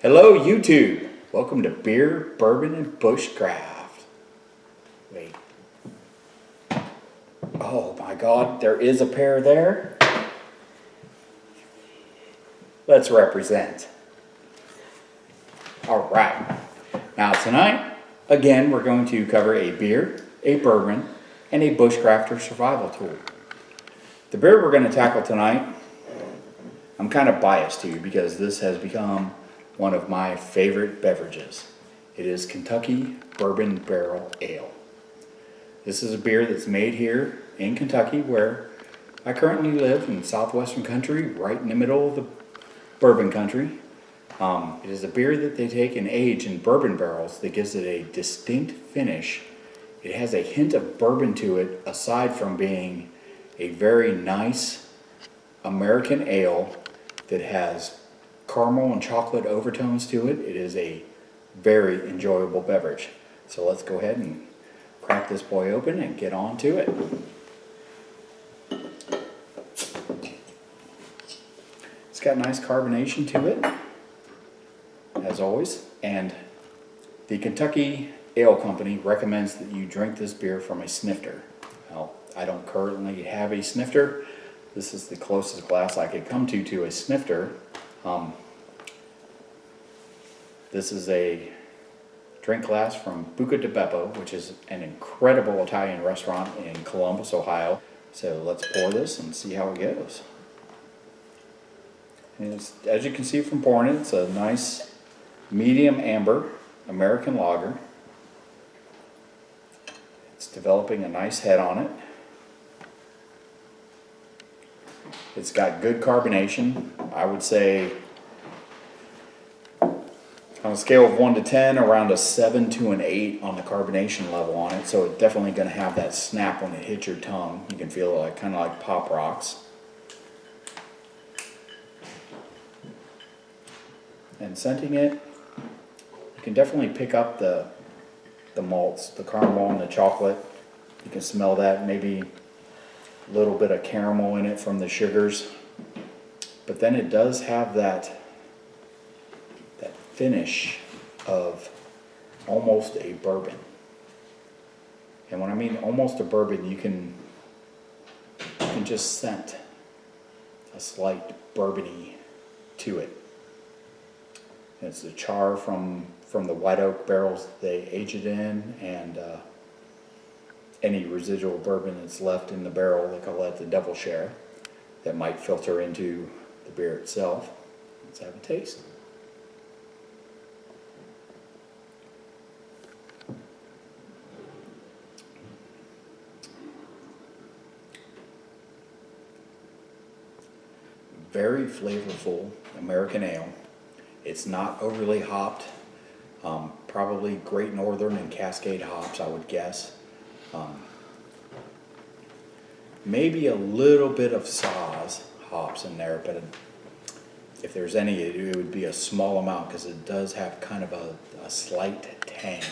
Hello YouTube! Welcome to Beer, Bourbon and Bushcraft. Wait. Oh my god, there is a pair there. Let's represent. Alright. Now tonight, again, we're going to cover a beer, a bourbon, and a bushcrafter survival tool. The beer we're going to tackle tonight, I'm kind of biased to because this has become one of my favorite beverages. It is Kentucky Bourbon Barrel Ale. This is a beer that's made here in Kentucky, where I currently live in southwestern country, right in the middle of the bourbon country. It is a beer that they take and age in bourbon barrels that gives it a distinct finish. It has a hint of bourbon to it, aside from being a very nice American ale that has caramel and chocolate overtones to it. It is a very enjoyable beverage. So let's go ahead and crack this boy open and get on to it. It's got nice carbonation to it, as always, and the Kentucky Ale Company recommends that you drink this beer from a snifter. Well, I don't currently have a snifter. This is the closest glass I could come to a snifter. This is a drink glass from Pocket Bellows, which is an incredible Italian restaurant in Columbus, Ohio. So let's pour this and see how it goes. And as you can see from pouring it, it's a nice medium amber American lager. It's developing a nice head on it. It's got good carbonation. I would say on a scale of 1 to 10, around a 7 to an 8 on the carbonation level on it. So it's definitely going to have that snap when it hits your tongue. You can feel it like, kind of like Pop Rocks. And scenting it, you can definitely pick up the malts, the caramel and the chocolate. You can smell that, maybe a little bit of caramel in it from the sugars. But then it does have that finish of almost a bourbon. And when I mean almost a bourbon, you can just scent a slight bourbony to it. And it's the char from the white oak barrels that they age it in, and any residual bourbon that's left in the barrel, they call that the devil share, that might filter into the beer itself. Let's have a taste. Very flavorful American ale. It's not overly hopped. Probably Great Northern and Cascade hops, I would guess. Maybe a little bit of Saaz hops in there, but if there's any, it would be a small amount because it does have kind of a slight tang.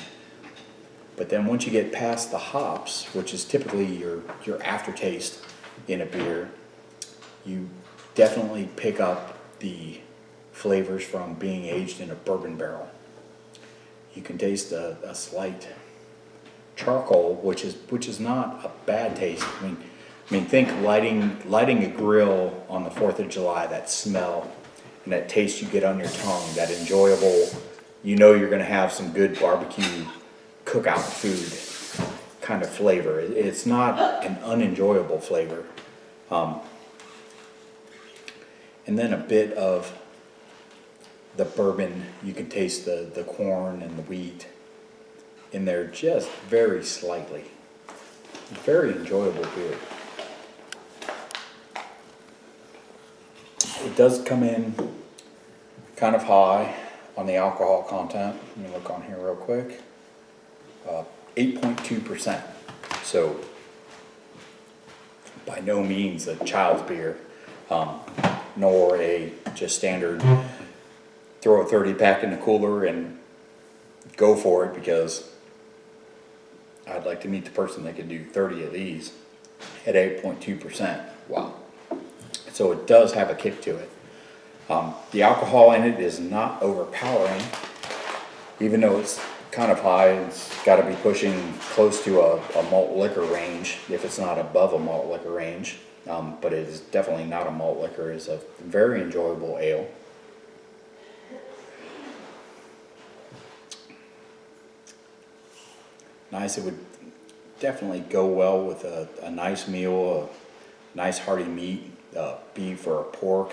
But then once you get past the hops, which is typically your aftertaste in a beer, you definitely pick up the flavors from being aged in a bourbon barrel. You can taste a slight charcoal, which is not a bad taste. I mean, think lighting a grill on the 4th of July. That smell and that taste you get on your tongue, that enjoyable. You know you're going to have some good barbecue cookout food kind of flavor. It's not an unenjoyable flavor. And then a bit of the bourbon, you can taste the corn and the wheat in there just very slightly. Very enjoyable beer. It does come in kind of high on the alcohol content. Let me look on here real quick. 8.2%. So by no means a child's beer. Nor a just standard throw a 30 pack in the cooler and go for it, because I'd like to meet the person that could do 30 of these at 8.2%. Wow. So it does have a kick to it. The alcohol in it is not overpowering, even though it's kind of high. It's got to be pushing close to a malt liquor range, if it's not above a malt liquor range. But it is definitely not a malt liquor. It's a very enjoyable ale. Nice. It would definitely go well with a nice meal, a nice hearty meat, beef or pork,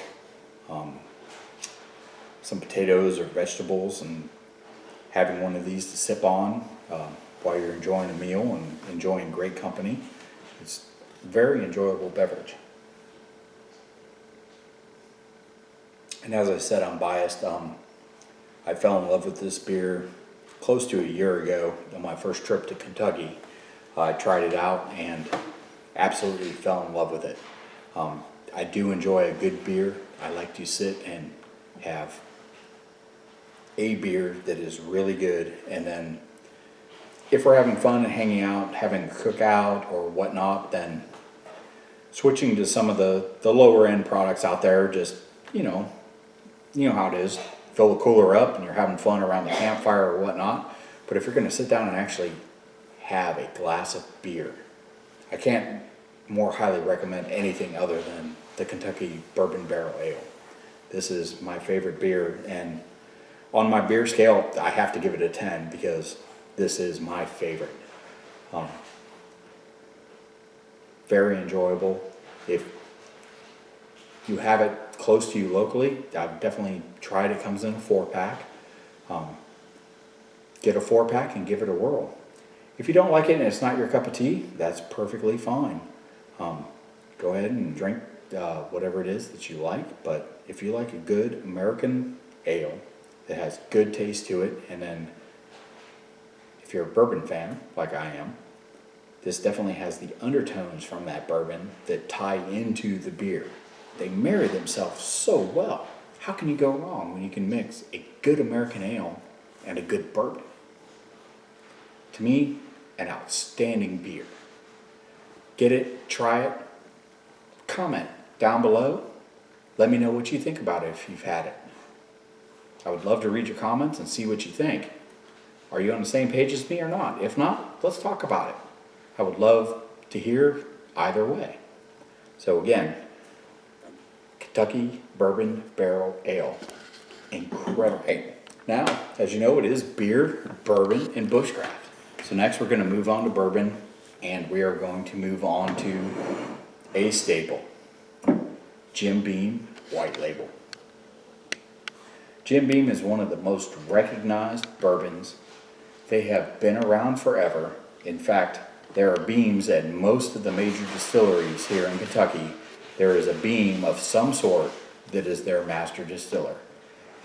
some potatoes or vegetables, and having one of these to sip on while you're enjoying a meal and enjoying great company. It's a very enjoyable beverage. And as I said, I'm biased. I fell in love with this beer close to a year ago on my first trip to Kentucky. I tried it out and absolutely fell in love with it. I do enjoy a good beer. I like to sit and have a beer that is really good, and then if we're having fun and hanging out, having a cookout or whatnot, then switching to some of the lower end products out there. Just you know how it is. Fill the cooler up and you're having fun around the campfire or whatnot. But if you're going to sit down and actually have a glass of beer, I can't more highly recommend anything other than the Kentucky Bourbon Barrel Ale. This is my favorite beer, and on my beer scale, I have to give it a 10 because this is my favorite. Very enjoyable. If you have it close to you locally, I've definitely tried it. Comes in a 4-pack. Get a 4-pack and give it a whirl. If you don't like it and it's not your cup of tea, that's perfectly fine. Go ahead and drink whatever it is that you like. But if you like a good American ale that has good taste to it, and then if you're a bourbon fan like I am, this definitely has the undertones from that bourbon that tie into the beer. They marry themselves so well. How can you go wrong when you can mix a good American ale and a good bourbon? To me, an outstanding beer. Get it, try it, comment down below. Let me know what you think about it if you've had it. I would love to read your comments and see what you think. Are you on the same page as me or not? If not, let's talk about it. I would love to hear either way. So again, Kentucky Bourbon Barrel Ale. Incredible. Now, as you know, it is beer, bourbon, and bushcraft. So next we're going to move on to bourbon, and we are going to move on to a staple, Jim Beam White Label. Jim Beam is one of the most recognized bourbons. They have been around forever. In fact, there are beams at most of the major distilleries here in Kentucky. There is a beam of some sort that is their master distiller.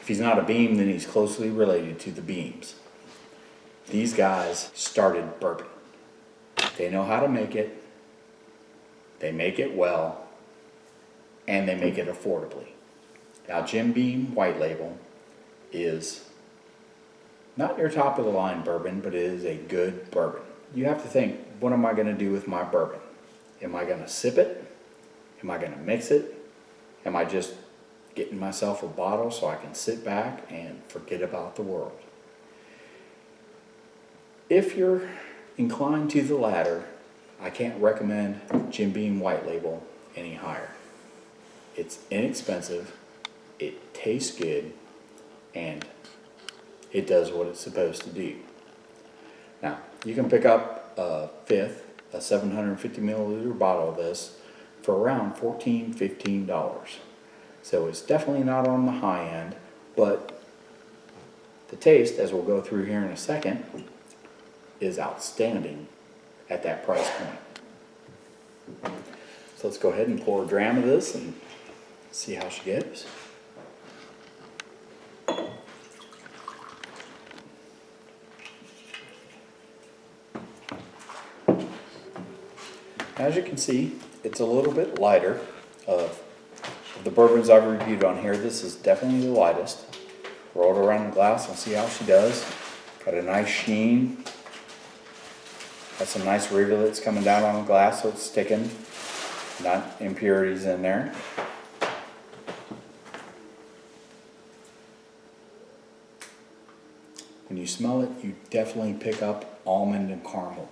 If he's not a beam, then he's closely related to the beams. These guys started bourbon. They know how to make it. They make it well. And they make it affordably. Now, Jim Beam White Label is not your top of the line bourbon, but it is a good bourbon. You have to think, what am I going to do with my bourbon? Am I going to sip it? Am I going to mix it? Am I just getting myself a bottle so I can sit back and forget about the world? If you're inclined to the latter, I can't recommend Jim Beam White Label any higher. It's inexpensive, it tastes good, and it does what it's supposed to do. Now, you can pick up a 750 milliliter bottle of this for around $14, $15. So it's definitely not on the high end, but the taste, as we'll go through here in a second, is outstanding at that price point. So let's go ahead and pour a dram of this and see how she goes. As you can see, it's a little bit lighter. Of the bourbons I've reviewed on here, this is definitely the lightest. Roll it around the glass and see how she does. Got a nice sheen. Got some nice rivulets coming down on the glass so it's sticking. Not impurities in there. When you smell it, you definitely pick up almond and caramel.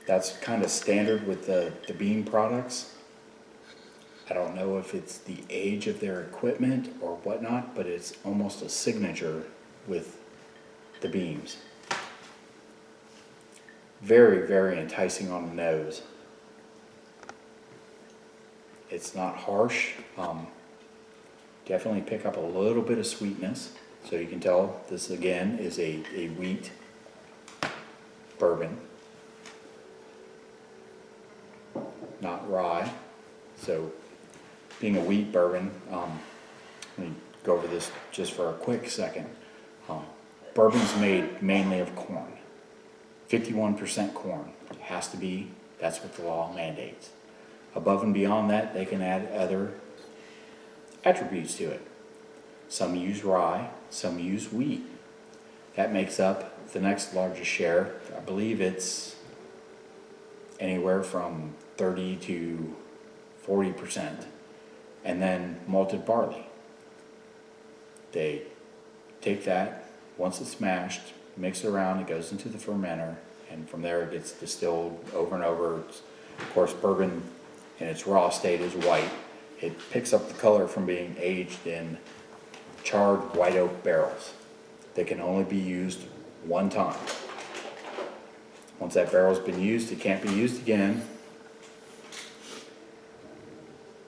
That's kind of standard with the Beam products. I don't know if it's the age of their equipment or whatnot, but it's almost a signature with the Beams. Very, very enticing on the nose. It's not harsh. Definitely pick up a little bit of sweetness. So you can tell this again is a wheat bourbon, not rye. So being a wheat bourbon, let me go over this just for a quick second. Bourbon's made mainly of corn. 51% corn. It has to be, that's what the law mandates. Above and beyond that, they can add other attributes to it. Some use rye, some use wheat. That makes up the next largest share. I believe it's anywhere from 30 to 40%. And then malted barley. They take that, once it's mashed, mix it around, it goes into the fermenter, and from there it gets distilled over and over. Of course, bourbon in its raw state is white. It picks up the color from being aged in charred white oak barrels. They can only be used one time. Once that barrel's been used, it can't be used again.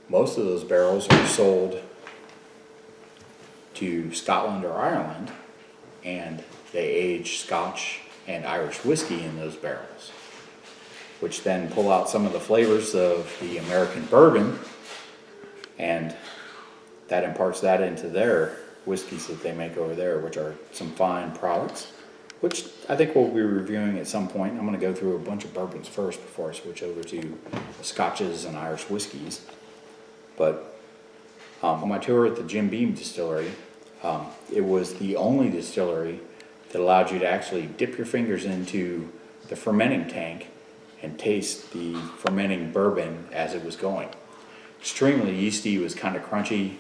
Most of those barrels are sold to Scotland or Ireland, and they age Scotch and Irish whiskey in those barrels, which then pull out some of the flavors of the American bourbon, and that imparts that into their whiskeys that they make over there, which are some fine products, which I think we'll be reviewing at some point. I'm going to go through a bunch of bourbons first before I switch over to Scotches and Irish whiskeys. But on my tour at the Jim Beam distillery, it was the only distillery that allowed you to actually dip your fingers into the fermenting tank and taste the fermenting bourbon as it was going. Extremely yeasty, was kind of crunchy,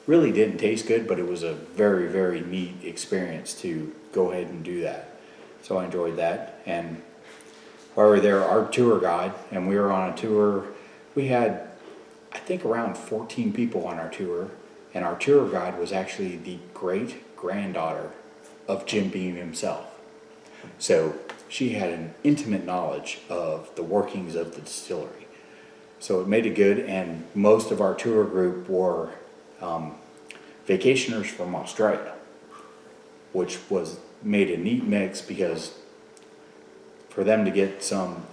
really didn't taste good, but it was a very, very neat experience to go ahead and do that. So I enjoyed that. And while we were there, our tour guide, and we were on a tour, we had, I think, around 14 people on our tour, and our tour guide was actually the great-granddaughter of Jim Beam himself. So she had an intimate knowledge of the workings of the distillery. So it made it good, and most of our tour group were vacationers from Australia, which made a neat mix, because for them to get some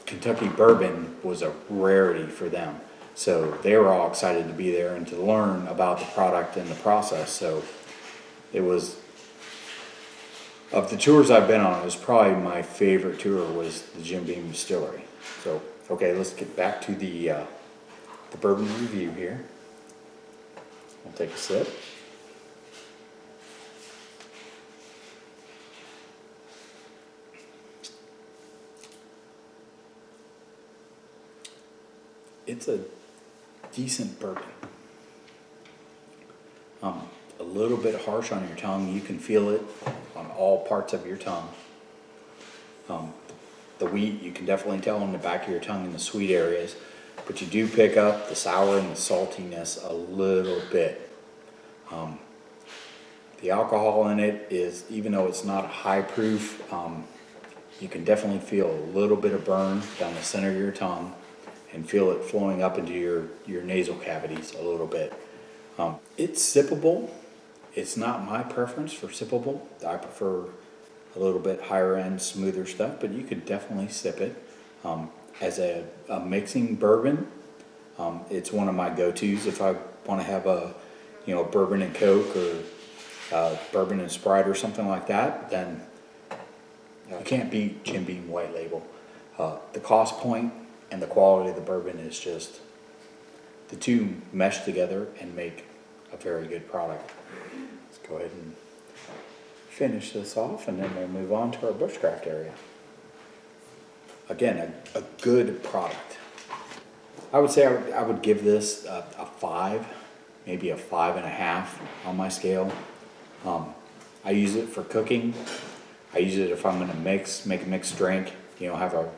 Kentucky bourbon was a rarity for them. So they were all excited to be there and to learn about the product and the process. So it was, of the tours I've been on, it was probably my favorite tour was the Jim Beam Distillery. So, okay, let's get back to the bourbon review here. I'll take a sip. It's a decent bourbon. A little bit harsh on your tongue. You can feel it on all parts of your tongue. The wheat, you can definitely tell on the back of your tongue in the sweet areas, but you do pick up the sour and the saltiness a little bit. The alcohol in it is, even though it's not high proof, you can definitely feel a little bit of burn down the center of your tongue and feel it flowing up into your nasal cavities a little bit. It's sippable. It's not my preference for sippable. I prefer a little bit higher end, smoother stuff, but you could definitely sip it. As a mixing bourbon, it's one of my go-tos. If I want to have a bourbon and Coke, or bourbon and Sprite or something like that, then you can't beat Jim Beam White Label. The cost point and the quality of the bourbon is just, the two mesh together and make a very good product. Let's go ahead and finish this off, and then we'll move on to our Bushcraft area. Again, a good product. I would say I would give this a 5 maybe a 5.5 on my scale. I use it for cooking. I use it if I'm gonna make a mixed drink, have a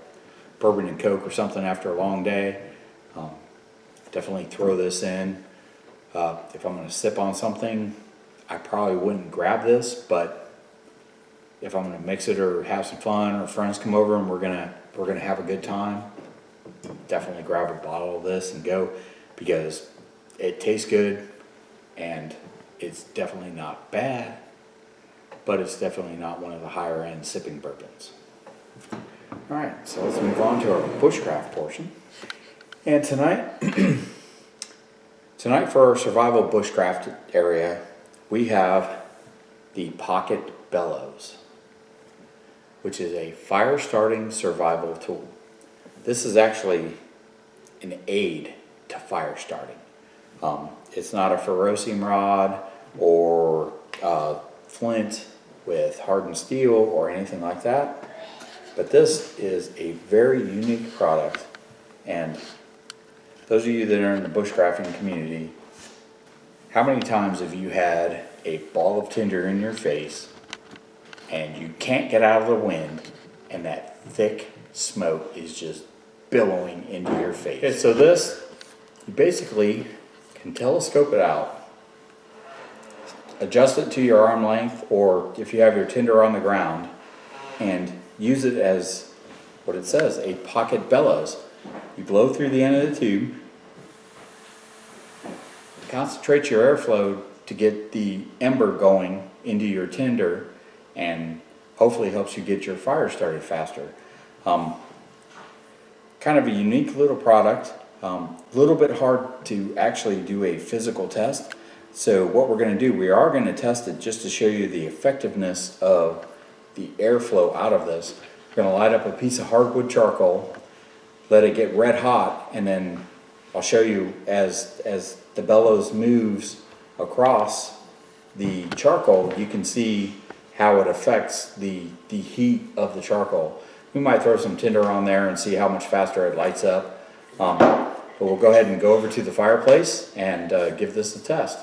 bourbon and Coke or something after a long day. Definitely throw this in. If I'm gonna sip on something, I probably wouldn't grab this, but if I'm gonna mix it or have some fun, or friends come over and we're gonna have a good time, definitely grab a bottle of this and go, because it tastes good and it's definitely not bad, but it's definitely not one of the higher end sipping bourbons. All right, so let's move on to our bushcraft portion. And tonight for our survival bushcraft area, we have the Pocket Bellows, which is a fire starting survival tool. This is actually an aid to fire starting. It's not a ferrocerium rod or flint with hardened steel or anything like that, but this is a very unique product. And those of you that are in the bushcrafting community, how many times have you had a ball of tinder in your face and you can't get out of the wind and that thick smoke is just billowing into your face? Okay, so this, you basically can telescope it out, adjust it to your arm length, or if you have your tinder on the ground, and use it as what it says, a pocket bellows. You blow through the end of the tube, concentrate your airflow to get the ember going into your tinder, and hopefully helps you get your fire started faster. Kind of a unique little product, a little bit hard to actually do a physical test. So what we're going to do, we are going to test it just to show you the effectiveness of the airflow out of this. We're going to light up a piece of hardwood charcoal, let it get red hot, and then I'll show you as the bellows moves across the charcoal, you can see how it affects the heat of the charcoal. We might throw some tinder on there and see how much faster it lights up. But we'll go ahead and go over to the fireplace and give this a test.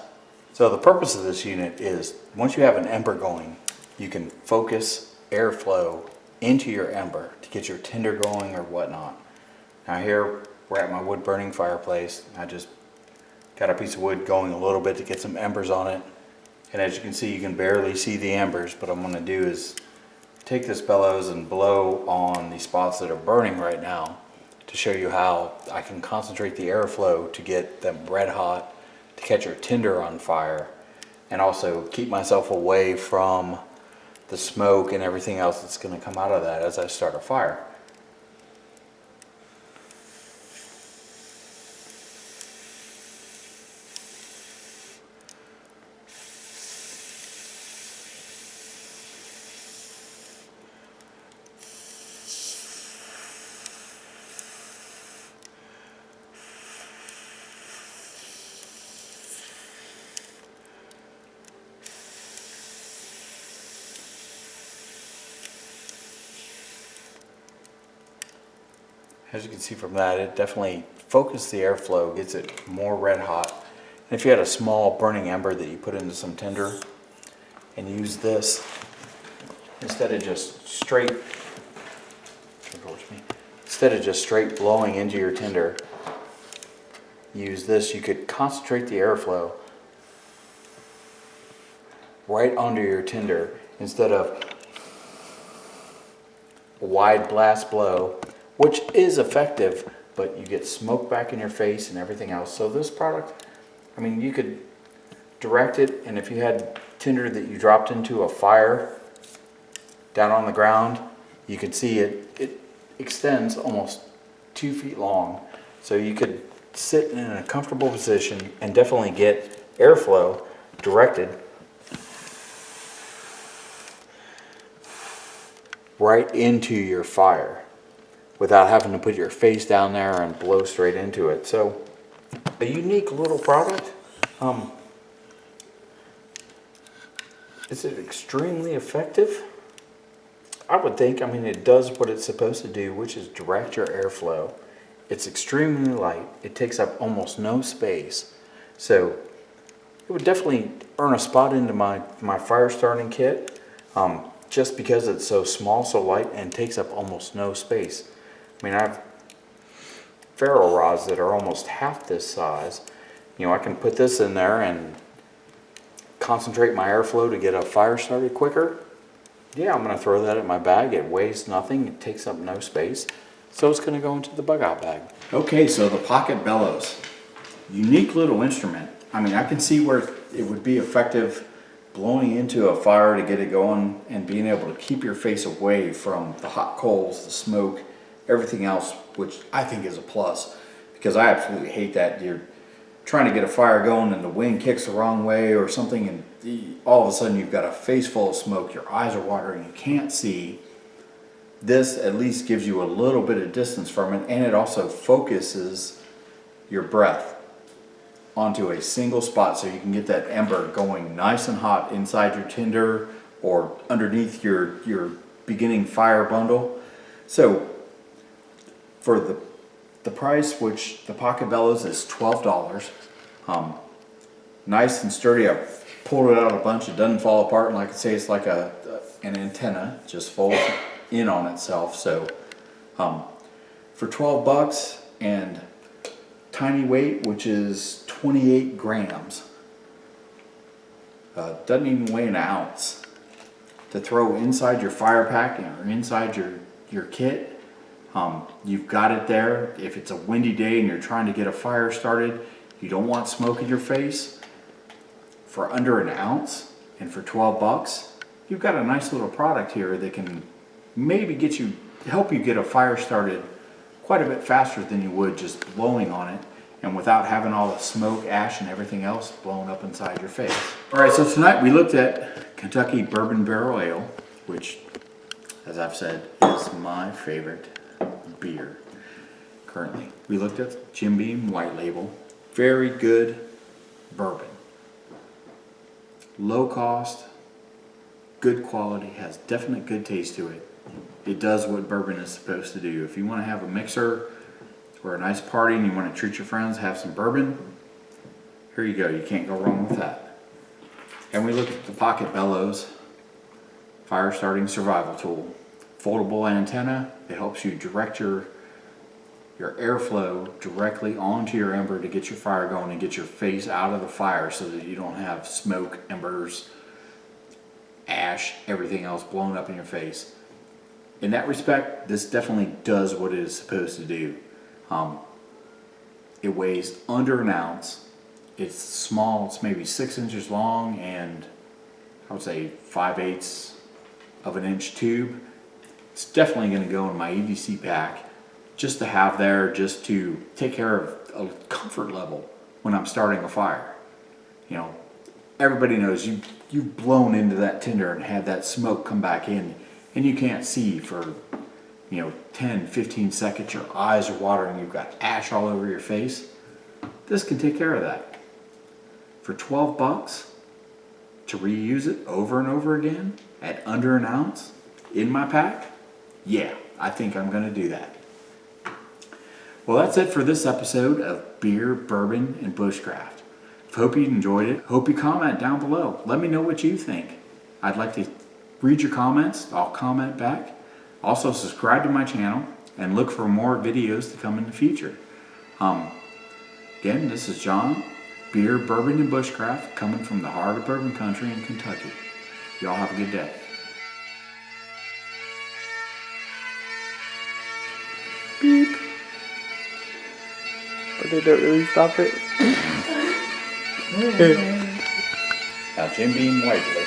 So the purpose of this unit is, once you have an ember going, you can focus airflow into your ember to get your tinder going or whatnot. Now here, we're at my wood burning fireplace. I just got a piece of wood going a little bit to get some embers on it. And as you can see, you can barely see the embers. What I'm going to do is take this bellows and blow on the spots that are burning right now to show you how I can concentrate the airflow to get them red hot, to catch your tinder on fire, and also keep myself away from the smoke and everything else that's going to come out of that as I start a fire. As you can see from that, it definitely focuses the airflow, gets it more red hot. And if you had a small burning ember that you put into some tinder and use this, instead of just straight blowing into your tinder, use this, you could concentrate the airflow right onto your tinder instead of a wide blast blow, which is effective, but you get smoke back in your face and everything else. So this product, I mean, you could direct it, and if you had tinder that you dropped into a fire down on the ground, you could see it extends almost 2 feet long. So you could sit in a comfortable position and definitely get airflow directed right into your fire without having to put your face down there and blow straight into it. So a unique little product. Is it extremely effective? I would think. I mean, it does what it's supposed to do, which is direct your airflow. It's extremely light. It takes up almost no space. So it would definitely earn a spot into my fire starting kit, just because it's so small, so light, and takes up almost no space. I mean, I have ferrule rods that are almost half this size. You know, I can put this in there and concentrate my airflow to get a fire started quicker. Yeah, I'm going to throw that in my bag. It weighs nothing. It takes up no space. So it's going to go into the bug out bag. Okay, so the Pocket Bellows. Unique little instrument. I mean, I can see where it would be effective blowing into a fire to get it going and being able to keep your face away from the hot coals, the smoke, everything else, which I think is a plus, because I absolutely hate that. You're trying to get a fire going and the wind kicks the wrong way or something, and all of a sudden you've got a face full of smoke, your eyes are watering, you can't see. This at least gives you a little bit of distance from it, and it also focuses your breath onto a single spot so you can get that ember going nice and hot inside your tinder or underneath your beginning fire bundle. So for the price, which the Pocket Bellows is $12, nice and sturdy. I pulled it out a bunch. It doesn't fall apart, and like I say, it's like an antenna, it just folds in on itself. So for 12 bucks and tiny weight, which is 28 grams, doesn't even weigh an ounce, to throw inside your fire pack or inside your kit. You've got it there. If it's a windy day and you're trying to get a fire started, you don't want smoke in your face, for under an ounce and for 12 bucks, you've got a nice little product here that can maybe help you get a fire started quite a bit faster than you would just blowing on it, and without having all the smoke, ash, and everything else blowing up inside your face. All right, so tonight we looked at Kentucky Bourbon Barrel Ale, which, as I've said, is my favorite beer currently. We looked at Jim Beam White Label. Very good bourbon. Low cost, good quality, has definite good taste to it. It does what bourbon is supposed to do. If you want to have a mixer or a nice party and you want to treat your friends, have some bourbon, here you go. You can't go wrong with that. And we looked at the Pocket Bellows fire starting survival tool. Foldable antenna. It helps you direct your airflow directly onto your ember to get your fire going and get your face out of the fire so that you don't have smoke, embers, ash, everything else blown up in your face. In that respect, this definitely does what it is supposed to do. It weighs under an ounce. It's small. It's maybe 6 inches long and I would say 5/8 of an inch tube. It's definitely going to go in my EDC pack, just to have there, just to take care of a comfort level when I'm starting a fire. You know, everybody knows you've blown into that tinder and had that smoke come back in, and you can't see for 10, 15 seconds. Your eyes are watering, you've got ash all over your face. This can take care of that. For 12 bucks to reuse it over and over again at under an ounce in my pack, yeah, I think I'm going to do that. Well, that's it for this episode of Beer, Bourbon, and Bushcraft. Hope you enjoyed it. Hope you comment down below. Let me know what you think. I'd like to read your comments. I'll comment back. Also, subscribe to my channel and look for more videos to come in the future. Again, this is John, Beer, Bourbon, and Bushcraft, coming from the heart of bourbon country in Kentucky. Y'all have a good day. Beep. But they don't really stop it. Now, Jim Beam White Label.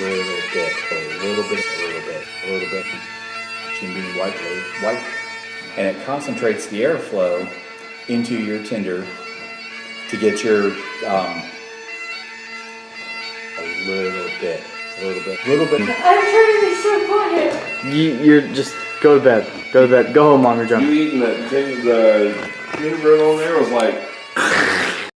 A little bit. Jim Beam White. And it concentrates the airflow into your tinder to get your, a little bit. I'm trying to be so quiet. You're just go to bed. Go home, Mom. You're drunk. You eating the tinder bread on there was like